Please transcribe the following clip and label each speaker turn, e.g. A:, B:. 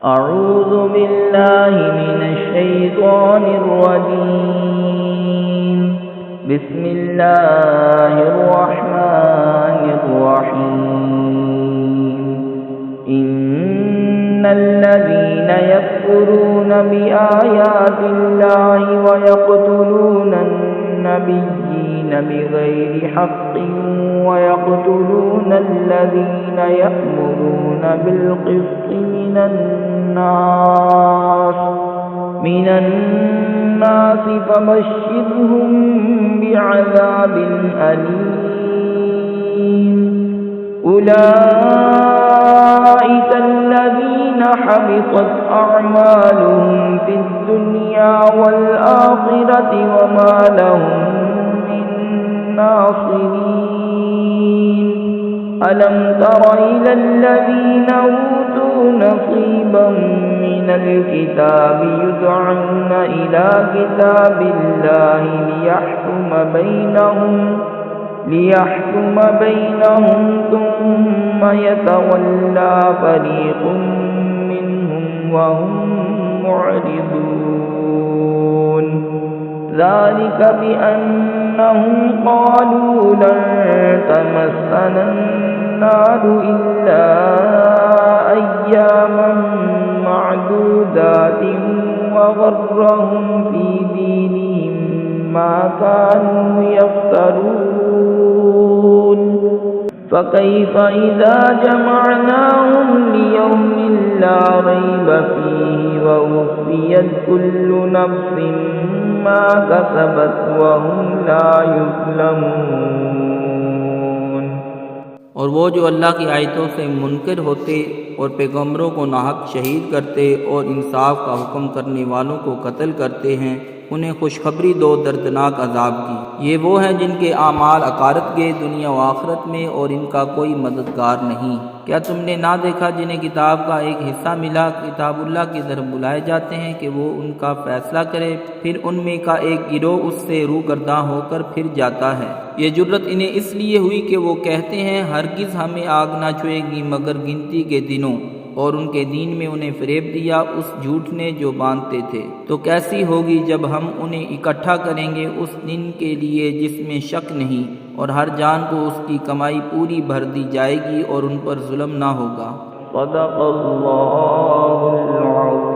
A: أعوذ بالله من الشيطان الرجيم. بسم الله الرحمن الرحيم. إن الذين يكفرون بآيات الله ويقتلون النبيين بغير حق ويقتلون الذين يأمرون بالقسط من الناس فبشرهم بعذاب أليم. أولئك الذين حبطت أعمالهم في الدنيا والآخرة وما لهم من ناصرين. ألم تر إلى الذين أوتوا نصيبا من الكتاب يدعون إلى كتاب الله ليحكم بينهم ثم يتولى فريق منهم وهم معرضون. ذلك بأنهم قالوا لن تمسنا النار إلا أياما معدودات وغرهم في دينهم ما كانوا يفترون. فكيف إذا جمعناهم ليوم لا ريب فيه ووفيت كل نفس ما كسبت وهم لا يظلمون.
B: और वो जो अल्लाह की आयतों से मुनकिर होते और पैगम्बरों को नाहक शहीद करते और इंसाफ का हुक्म करने वालों को कत्ल करते हैं, उन्हें खुशखबरी दो दर्दनाक अजाब की। ये वो हैं जिनके आमाल अकारत गए दुनिया व आखिरत में और इनका कोई मददगार नहीं। क्या तुमने ना देखा जिन्हें किताब का एक हिस्सा मिला, किताबुल्लाह की तरफ बुलाए जाते हैं कि वो उनका फैसला करे, फिर उनमें का एक गिरोह उससे रूगर्दां होकर फिर जाता है। ये जुर्रत इन्हें इसलिए हुई कि वो कहते हैं हरगिज़ हमें आग ना छुएगी मगर गिनती के दिनों, और उनके दीन में उन्हें फ़रेब दिया उस झूठ ने जो बांधते थे। तो कैसी होगी जब हम उन्हें इकट्ठा करेंगे उस दिन के लिए जिसमें शक नहीं, और हर जान को उसकी कमाई पूरी भर दी जाएगी और उन पर जुल्म ना होगा।
A: सदक़ल्लाहुल अज़ीम।